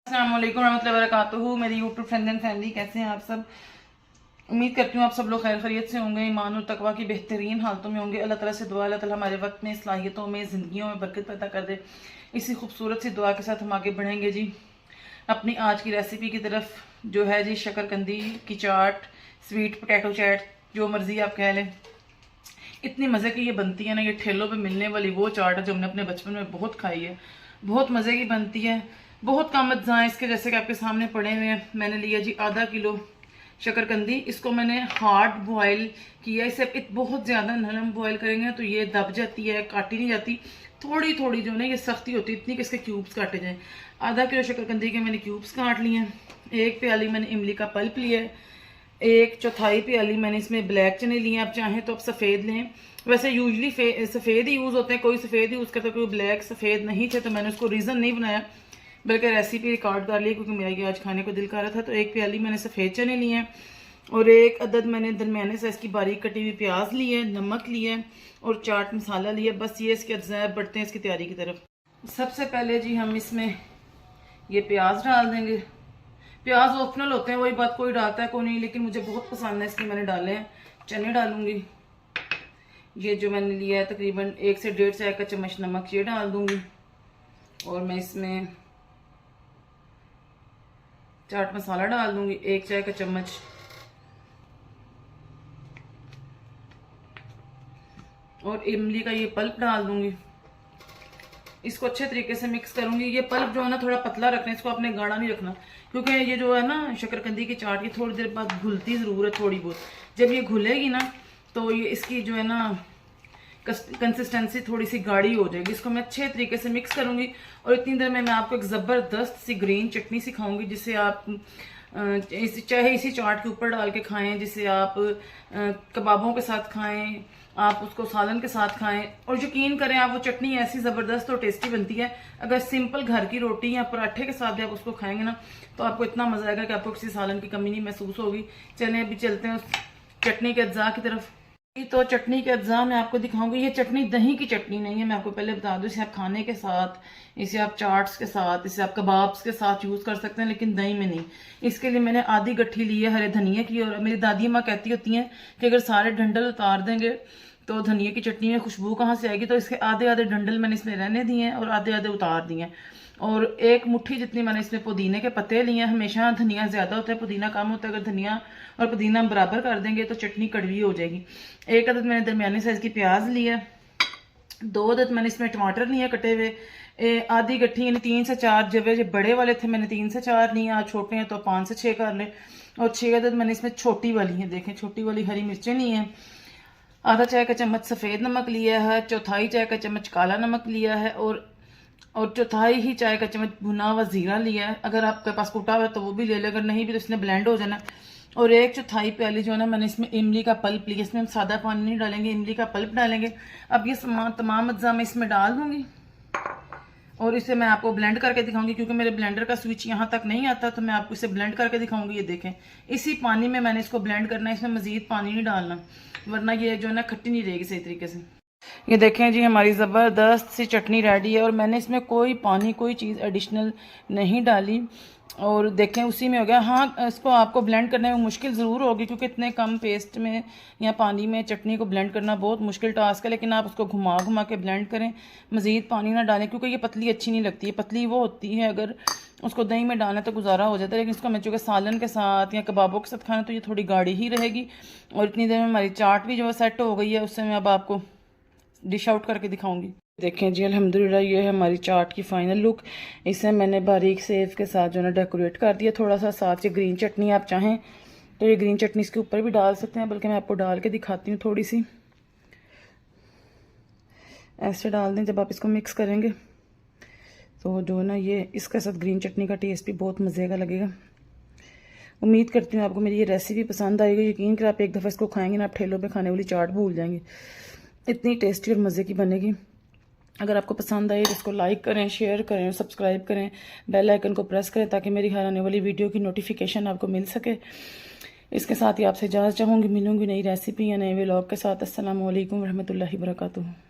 अस्सलाम वालेकुम रहमतुल्लाहि व बरकातुहू। मेरी यूट्यूब फ्रेंड एंड फैमिली, कैसे हैं आप सब। उम्मीद करती हूँ आप सब लोग खैर खैरियत से होंगे, ईमान और तकवा की बेहतरीन हालतों में होंगे। अल्लाह ताला से दुआ, अल्लाह ताला हमारे वक्त में, सलाहियतों में, ज़िंदगियों में बरकत पैदा कर दे। इसी खूबसूरत सी दुआ के साथ हम आगे बढ़ेंगे जी अपनी आज की रेसिपी की तरफ, जो है जी शकरकंदी की चाट, स्वीट पोटैटो चाट, जो मर्ज़ी आप कह लें। इतनी मज़े की ये बनती है ना, ये ठेलों पे मिलने वाली वो चाट है जो हमने अपने बचपन में बहुत खाई है। बहुत मज़े की बनती है, बहुत कम अज्जा इसके, जैसे कि आपके सामने पड़े हुए हैं। मैंने लिया जी आधा किलो शकरकंदी। इसको मैंने हार्ड बॉयल किया। इसे बहुत ज़्यादा नरम बॉयल करेंगे तो ये दब जाती है, काटी नहीं जाती। थोड़ी थोड़ी जो ना ये सख्ती होती है, इतनी कि इसके क्यूब्स काटे जाएँ। आधा किलो शकरकंदी के मैंने क्यूब्स काट लिए हैं। 1 प्याली मैंने इमली का पल्प लिया है। 1/4 प्याली मैंने इसमें ब्लैक चने लिए हैं। आप चाहें तो आप सफ़ेद लें, वैसे यूजली सफ़ेद ही यूज़ होते हैं, कोई सफ़ेद यूज़ करता है, कोई ब्लैक। सफ़ेद नहीं थे तो मैंने उसको रीज़न नहीं बनाया, बल्कि रेसिपी रिकॉर्ड कर ली क्योंकि मेरा ये आज खाने को दिल कर रहा था। तो 1 प्याली मैंने सफ़ेद चने लिए हैं और 1 अदद मैंने दरमियाने साइज़ की बारीक कटी हुई प्याज ली है, नमक लिया है और चाट मसाला लिया। बस ये इसके अज्जा बढ़ते हैं इसकी तैयारी की तरफ। सबसे पहले जी हम इसमें ये प्याज डाल देंगे। प्याज ऑप्शनल होते हैं, वही बात, कोई डालता है कोई नहीं, लेकिन मुझे बहुत पसंद है इसलिए मैंने डाले हैं। चने डालूंगी। ये जो मैंने लिया है तकरीबन 1 से 1.5 चाय का चम्मच नमक, ये डाल दूंगी। और मैं इसमें चाट मसाला डाल दूंगी 1 चाय का चम्मच। और इमली का ये पल्प डाल दूंगी। इसको अच्छे तरीके से मिक्स करूंगी। ये पल्प जो है ना थोड़ा पतला रखना, इसको आपने गाढ़ा नहीं रखना, क्योंकि ये जो है ना शकरकंदी की चाट की थोड़ी देर बाद घुलती ज़रूर है थोड़ी बहुत। जब ये घुलेगी ना तो ये इसकी जो है ना कंसिस्टेंसी थोड़ी सी गाढ़ी हो जाएगी। इसको मैं अच्छे तरीके से मिक्स करूंगी। और इतनी देर में मैं आपको एक ज़बरदस्त सी ग्रीन चटनी सिखाऊंगी, जिसे आप चाहे इसी चाट के ऊपर डाल के खाएं, जिसे आप कबाबों के साथ खाएं, आप उसको सालन के साथ खाएं। और यकीन करें आप, वो चटनी ऐसी ज़बरदस्त और टेस्टी बनती है। अगर सिंपल घर की रोटी या पराठे के साथ भी आप उसको खाएंगे ना तो आपको इतना मज़ा आएगा कि आपको किसी सालन की कमी नहीं महसूस होगी। चलें अभी चलते हैं उस चटनी के अज्जा की तरफ। तो चटनी के अज्जा मैं आपको दिखाऊंगी। ये चटनी दही की चटनी नहीं है, मैं आपको पहले बता दूं। इसे आप खाने के साथ, इसे आप चाट्स के साथ, इसे आप कबाब्स के साथ यूज़ कर सकते हैं, लेकिन दही में नहीं। इसके लिए मैंने आधी गट्ठी ली है हरे धनिया की। और मेरी दादी माँ कहती होती हैं कि अगर सारे डंडल उतार देंगे तो धनिया की चटनी में खुशबू कहाँ से आएगी। तो इसके आधे आधे डंडल मैंने इसमें रहने दिए हैं और आधे आधे उतार दिए हैं। और 1 मुट्ठी जितनी मैंने इसमें पुदीने के पत्ते लिए हैं। हमेशा धनिया ज़्यादा होता है, पुदीना कम होता है। अगर धनिया और पुदीना बराबर कर देंगे तो चटनी कड़वी हो जाएगी। 1 अदद मैंने दरमियानी साइज़ की प्याज ली है। 2 अदद मैंने इसमें टमाटर लिए कटे हुए। आधी गट्ठी यानी 3 से 4 जब ये बड़े वाले थे मैंने 3 से 4 लिए, आज छोटे हैं तो 5 से 6 कर लें। और 6 अदद मैंने इसमें छोटी वाली है, देखें छोटी वाली हरी मिर्चें ली हैं। आधा चाय का चम्मच सफ़ेद नमक लिया है। 1/4 चाय का चम्मच काला नमक लिया है। और 1/4 ही चाय का चम्मच भुना हुआ ज़ीरा लिया है। अगर आपके पास कुटा हुआ है तो वो भी ले लें, अगर नहीं भी तो इसने ब्लेंड हो जाना। और 1/4 प्याली जो है ना मैंने इसमें इमली का पल्प लिया। इसमें हम सादा पानी नहीं डालेंगे, इमली का पल्प डालेंगे। अब ये तमाम अज्जा मैं इसमें डाल दूंगी और इसे मैं आपको ब्लेंड करके दिखाऊंगी, क्योंकि मेरे ब्लेंडर का स्विच यहाँ तक नहीं आता तो मैं आपको इसे ब्लेंड करके दिखाऊंगी। ये देखें, इसी पानी में मैंने इसको ब्लेंड करना है, इसमें मजीद पानी नहीं डालना, वरना ये जो है ना खट्टी नहीं रहेगी सही तरीके से। ये देखें जी हमारी ज़बरदस्त सी चटनी रेडी है और मैंने इसमें कोई पानी, कोई चीज़ एडिशनल नहीं डाली। और देखें उसी में हो गया। हाँ, इसको आपको ब्लेंड करने में मुश्किल ज़रूर होगी, क्योंकि इतने कम पेस्ट में या पानी में चटनी को ब्लेंड करना बहुत मुश्किल टास्क है। लेकिन आप उसको घुमा घुमा के ब्लेंड करें, मज़ीद पानी ना डालें, क्योंकि ये पतली अच्छी नहीं लगती है। पतली वो होती है अगर उसको दही में डालना तो गुजारा हो जाता है, लेकिन इसको मैं चूँकि सालन के साथ या कबाबों के साथ खाना तो ये थोड़ी गाढ़ी ही रहेगी। और इतनी देर में हमारी चाट भी जो है सेट हो गई है, उससे मैं अब आपको डिश आउट करके दिखाऊंगी। देखें जी अल्हम्दुलिल्लाह ये है हमारी चाट की फाइनल लुक। इसे मैंने बारीक सेव के साथ जो है ना डेकोरेट कर दिया थोड़ा सा। साथ ये ग्रीन चटनी आप चाहें तो ये ग्रीन चटनी इसके ऊपर भी डाल सकते हैं, बल्कि मैं आपको डाल के दिखाती हूँ। थोड़ी सी ऐसे डाल दें। जब आप इसको मिक्स करेंगे तो जो है ना ये इसके साथ ग्रीन चटनी का टेस्ट भी बहुत मज़े का लगेगा। उम्मीद करती हूँ आपको मेरी ये रेसिपी पसंद आएगी। यकीन कर आप एक दफ़ा इसको खाएंगे ना, आप ठेलों पे खाने वाली चाट भूल जाएंगे, इतनी टेस्टी और मज़े की बनेगी। अगर आपको पसंद आए तो इसको लाइक करें, शेयर करें और सब्सक्राइब करें। बेल आइकन को प्रेस करें ताकि मेरी हर आने वाली वीडियो की नोटिफिकेशन आपको मिल सके। इसके साथ ही आपसे इजाज़त चाहूँगी, मिलूँगी नई रेसिपी या नए व्लॉग के साथ। अस्सलाम वालेकुम रहमतुल्लाहि व बरकातुहू।